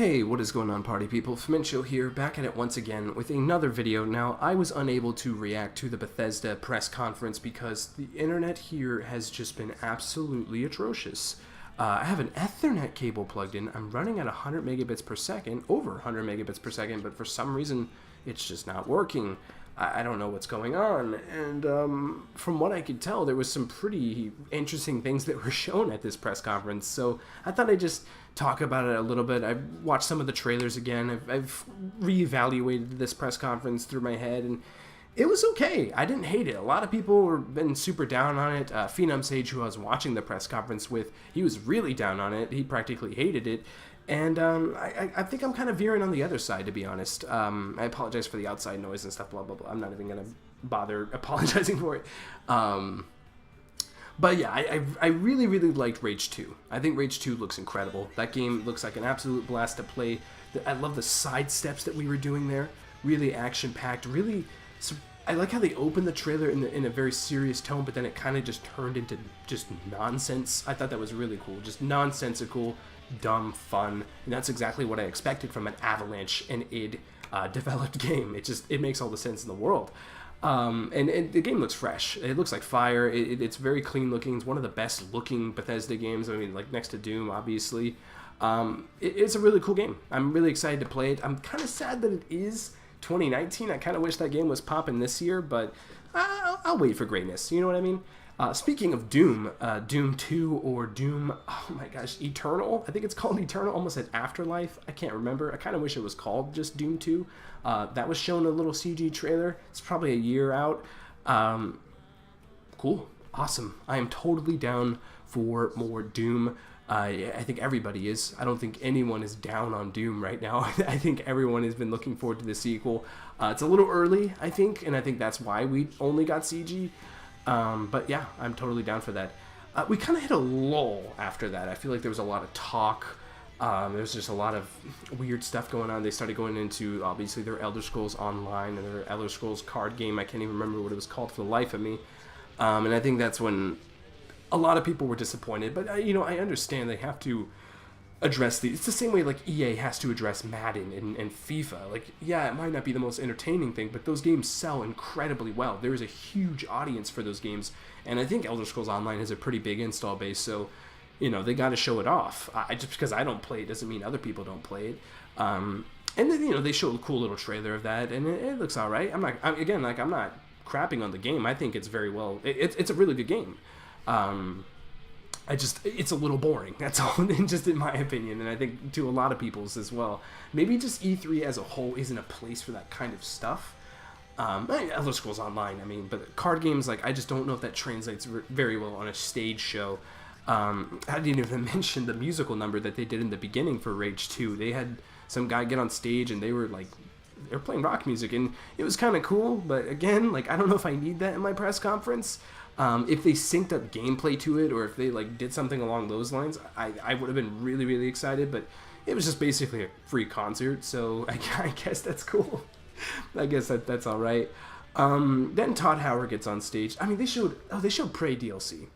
Hey, what is going on, party people? Fmincho here, back at it once again with another video. Now, I was unable to react to the Bethesda press conference because the internet here has just been absolutely atrocious. I have an Ethernet cable plugged in. I'm running at 100 megabits per second, over 100 megabits per second, but for some reason, it's just not working. I don't know what's going on, and from what I could tell, there was some pretty interesting things that were shown at this press conference, so I thought I'd just talk about it a little bit. I've watched some of the trailers again. I've reevaluated this press conference through my head, and it was okay. I didn't hate it. A lot of people were been super down on it. Phenom Sage, who I was watching the press conference with, he was really down on it. He practically hated it. And I think I'm kind of veering on the other side, to be honest. I apologize for the outside noise and stuff, blah, blah, blah. I'm not even going to bother apologizing for it. But yeah, I really, really liked Rage 2. I think Rage 2 looks incredible. That game looks like an absolute blast to play. I love the side steps that we were doing there. Really action-packed, really... I like how they opened the trailer in a very serious tone, but then it kind of just turned into just nonsense. I thought that was really cool. Just nonsensical, dumb fun. And that's exactly what I expected from an Avalanche and id developed game. It makes all the sense in the world. And the game looks fresh. It looks like fire. It's very clean looking. It's one of the best looking Bethesda games. I mean, like next to Doom, obviously. It's a really cool game. I'm really excited to play it. I'm kind of sad that it is 2019. I kind of wish that game was popping this year, but I'll wait for greatness. You know what I mean? Speaking of Doom, Doom 2 or Doom, oh my gosh, Eternal? I think it's called Eternal, almost at Afterlife. I can't remember. I kind of wish it was called just Doom 2. That was shown a little CG trailer. It's probably a year out. Cool. Awesome. I am totally down for more Doom. I think everybody is. I don't think anyone is down on Doom right now. I think everyone has been looking forward to the sequel. It's a little early, I think, and I think that's why we only got CG. But yeah, I'm totally down for that. We kind of hit a lull after that. I feel like there was a lot of talk. There was just a lot of weird stuff going on. They started going into, obviously, their Elder Scrolls Online and their Elder Scrolls card game. I can't even remember what it was called for the life of me. And I think that's when a lot of people were disappointed. But, you know, I understand they have to address these. It's the same way, like, EA has to address Madden and FIFA. Like, yeah, it might not be the most entertaining thing, but those games sell incredibly well. There is a huge audience for those games. And I think Elder Scrolls Online has a pretty big install base, so... you know, they got to show it off. Just because I don't play it doesn't mean other people don't play it. And then, you know, they showed a cool little trailer of that, and it looks all right. I'm not crapping on the game. I think it's very well. It's a really good game. It's a little boring. That's all, just in my opinion, and I think to a lot of people's as well. Maybe just E3 as a whole isn't a place for that kind of stuff. Elder Scrolls Online, I mean, but card games, like, I just don't know if that translates very well on a stage show. I didn't even mention the musical number that they did in the beginning for Rage 2. They had some guy get on stage and they were playing rock music, and it was kind of cool, but again, like, I don't know if I need that in my press conference. If they synced up gameplay to it, or if they like did something along those lines, I would have been really, really excited, but it was just basically a free concert, so I guess that's cool. I guess that's all right. Then Todd Howard gets on stage. I mean, they showed Prey DLC.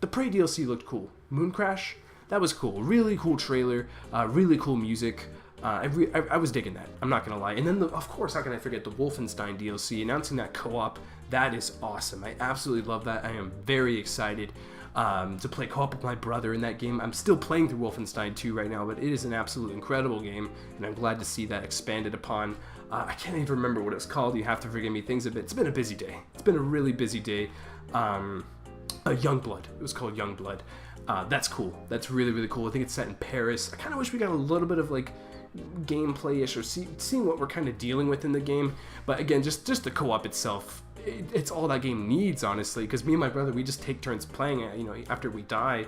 The Prey DLC looked cool. Moon Crash, that was cool. Really cool trailer, really cool music. I was digging that, I'm not gonna lie. And then, of course, how can I forget the Wolfenstein DLC, announcing that co-op. That is awesome. I absolutely love that. I am very excited to play co-op with my brother in that game. I'm still playing through Wolfenstein 2 right now, but it is an absolute incredible game, and I'm glad to see that expanded upon. I can't even remember what it's called. You have to forgive me. It's been a busy day. It's been a really busy day. Youngblood. It was called Youngblood. That's cool. That's really, really cool. I think it's set in Paris. I kind of wish we got a little bit of, like, gameplay-ish, or seeing what we're kind of dealing with in the game. But again, just the co-op itself, it's all that game needs, honestly, because me and my brother, we just take turns playing it, you know, after we die.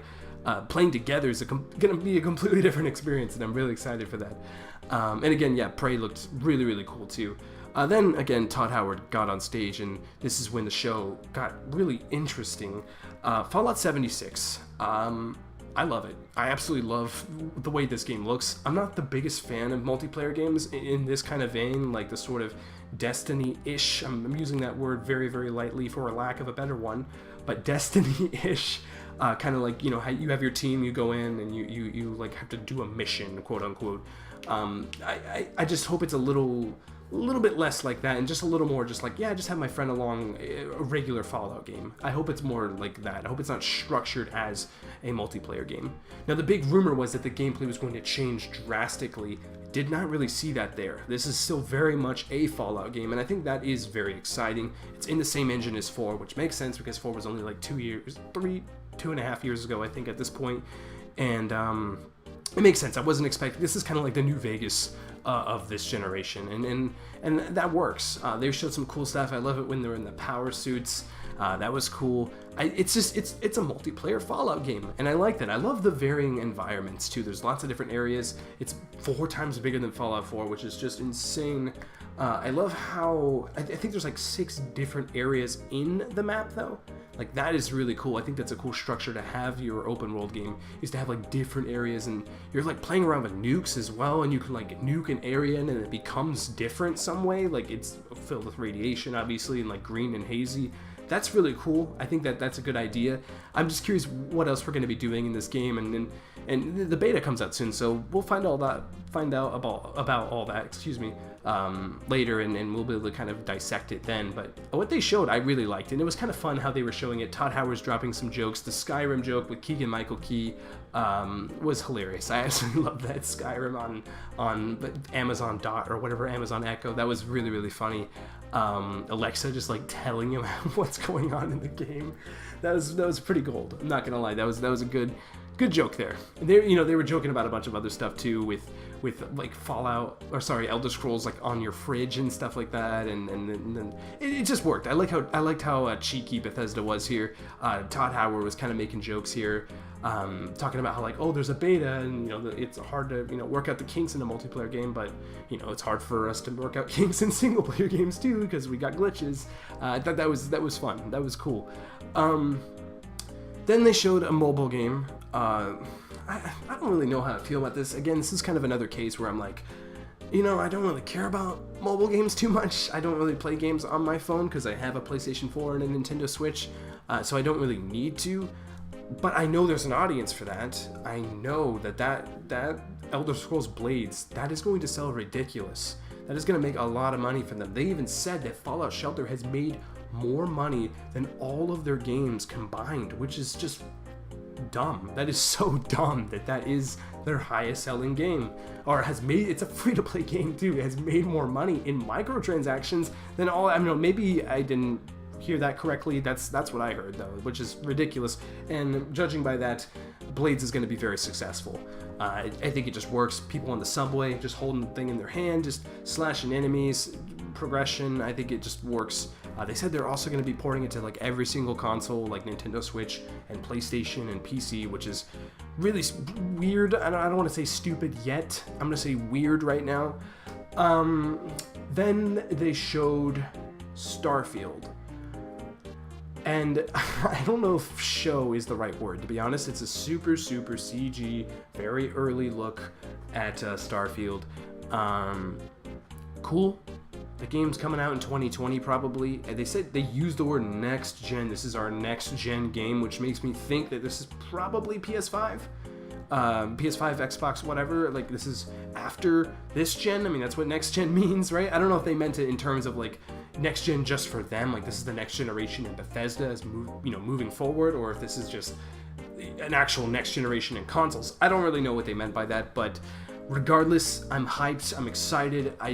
Playing together is going to be a completely different experience, and I'm really excited for that. And again, yeah, Prey looked really, really cool, too. Then, again, Todd Howard got on stage, and this is when the show got really interesting. Fallout 76. I love it. I absolutely love the way this game looks. I'm not the biggest fan of multiplayer games in this kind of vein, like the sort of Destiny-ish. I'm using that word very, very lightly for a lack of a better one, but Destiny-ish. Kind of like, you know, how you have your team, you go in and you like have to do a mission, quote unquote. I just hope it's a little bit less like that, and just a little more just like, yeah, just have my friend along, a regular Fallout game. I hope it's more like that. I hope it's not structured as a multiplayer game. Now, the big rumor was that the gameplay was going to change drastically. Did not really see that there. This is still very much a Fallout game, and I think that is very exciting. It's in the same engine as 4, which makes sense because 4 was only like 2.5 years ago, I think, at this point. And it makes sense. I wasn't expecting, this is kind of like the New Vegas of this generation, and that works. They showed some cool stuff. I love it when they're in the power suits. That was cool. It's a multiplayer Fallout game, and I like that. I love the varying environments too. There's lots of different areas. It's 4 times bigger than Fallout 4, which is just insane. I love how I think there's like 6 different areas in the map though. Like, that is really cool. I think that's a cool structure to have your open world game, is to have like different areas, and you're like playing around with nukes as well, and you can like nuke an area and it becomes different some way. Like, it's filled with radiation obviously, and like green and hazy. That's really cool. I think that's a good idea. I'm just curious what else we're going to be doing in this game, and the beta comes out soon, so we'll find out about all that, excuse me, later, and we'll be able to kind of dissect it then. But what they showed I really liked, and it was kind of fun how they were showing it. Todd Howard's dropping some jokes. The Skyrim joke with Keegan-Michael Key was hilarious. I absolutely love that. Skyrim on Amazon Dot or whatever, Amazon Echo. That was really, really funny. Alexa just like telling him what's going on in the game. That was pretty gold. I'm not gonna lie. That was a good joke there. They were joking about a bunch of other stuff too, with like Elder Scrolls like on your fridge and stuff like that, and then it just worked. I liked how cheeky Bethesda was here. Todd Howard was kind of making jokes here, talking about how like, oh, there's a beta, and it's hard to work out the kinks in a multiplayer game, but it's hard for us to work out kinks in single player games too, because we got glitches. I thought that was fun. That was cool. Then they showed a mobile game. I don't really know how to feel about this. Again, this is kind of another case where I'm like, I don't really care about mobile games too much. I don't really play games on my phone because I have a PlayStation 4 and a Nintendo Switch, so I don't really need to. But I know there's an audience for that. I know that Elder Scrolls Blades, that is going to sell ridiculous. That is going to make a lot of money for them. They even said that Fallout Shelter has made more money than all of their games combined, which is just dumb. That is so dumb that is their highest selling game, or it's a free-to-play game too. It has made more money in microtransactions than all. I mean, maybe I didn't hear that correctly. That's what I heard though, which is ridiculous. And judging by that, Blades is going to be very successful. I think it just works. People on the subway just holding the thing in their hand, just slashing enemies, progression. I think it just works. They said they're also going to be porting it to like every single console, like Nintendo Switch and PlayStation and PC, which is really weird. I don't want to say stupid yet. I'm going to say weird right now. Then they showed Starfield. And I don't know if show is the right word, to be honest. It's a super CG, very early look at Starfield. Cool. The game's coming out in 2020 probably. And they said they used the word next gen. This is our next gen game, which makes me think that this is probably PS5. PS5, Xbox, whatever. Like, this is after this gen. I mean, that's what next gen means, right? I don't know if they meant it in terms of like next gen just for them, like this is the next generation and Bethesda is moving forward, or if this is just an actual next generation in consoles. I don't really know what they meant by that, but regardless, I'm hyped. I'm excited. I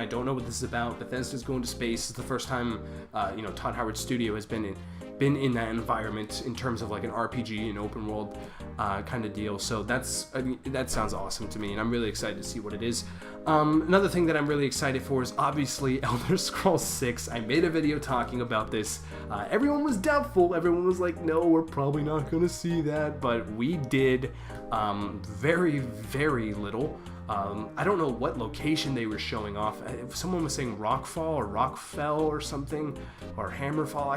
don't know what this is about. Bethesda's going to space. It's the first time Todd Howard's studio has been in that environment in terms of like an RPG and open world kind of deal. So that sounds awesome to me, and I'm really excited to see what it is. Another thing that I'm really excited for is obviously Elder Scrolls 6. I made a video talking about this. Everyone was doubtful. Everyone was like, no, we're probably not going to see that, but we did. Very, very little. I don't know what location they were showing off. Someone was saying Rockfall or Rockfell or something, or Hammerfall.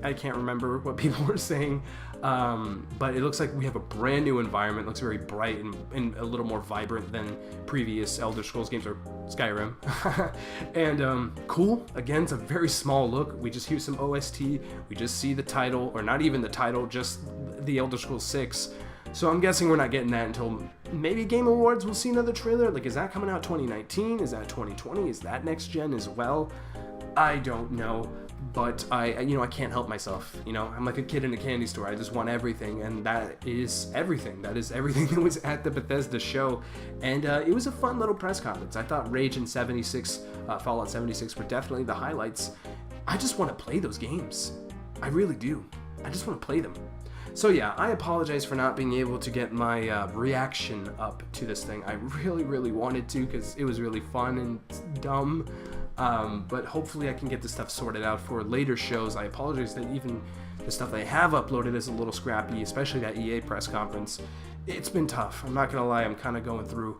I can't remember what people were saying. But it looks like we have a brand new environment. It looks very bright and a little more vibrant than previous Elder Scrolls games, or Skyrim. And cool. Again, it's a very small look. We just hear some OST. We just see the title, or not even the title, just the Elder Scrolls 6. So I'm guessing we're not getting that until maybe Game Awards. We'll see another trailer. Like, is that coming out 2019? Is that 2020? Is that next gen as well? I don't know. But I can't help myself. I'm like a kid in a candy store. I just want everything, and that is everything. That is everything that was at the Bethesda show, and it was a fun little press conference. I thought Rage and Fallout 76 were definitely the highlights. I just want to play those games. I really do. I just want to play them. So yeah, I apologize for not being able to get my reaction up to this thing. I really, really wanted to because it was really fun and dumb. But hopefully I can get this stuff sorted out for later shows. I apologize that even the stuff I have uploaded is a little scrappy, especially that EA press conference. It's been tough. I'm not gonna lie. I'm kind of going through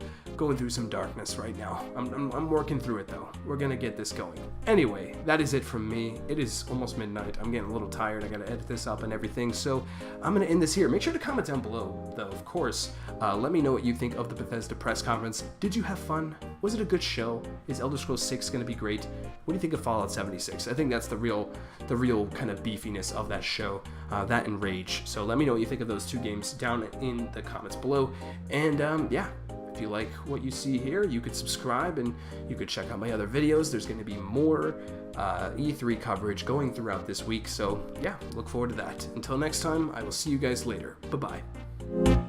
some darkness right now. I'm working through it though. We're gonna get this going. Anyway, that is it from me. It is almost midnight. I'm getting a little tired. I gotta edit this up and everything. So I'm gonna end this here. Make sure to comment down below, though. Of course, let me know what you think of the Bethesda press conference. Did you have fun? Was it a good show? Is Elder Scrolls 6 gonna be great? What do you think of Fallout 76? I think that's the real kind of beefiness of that show. That and Rage. So let me know what you think of those two games down in the comments below. And yeah, if you like what you see here, you could subscribe and you could check out my other videos. There's going to be more E3 coverage going throughout this week. So yeah, look forward to that. Until next time, I will see you guys later. Bye-bye.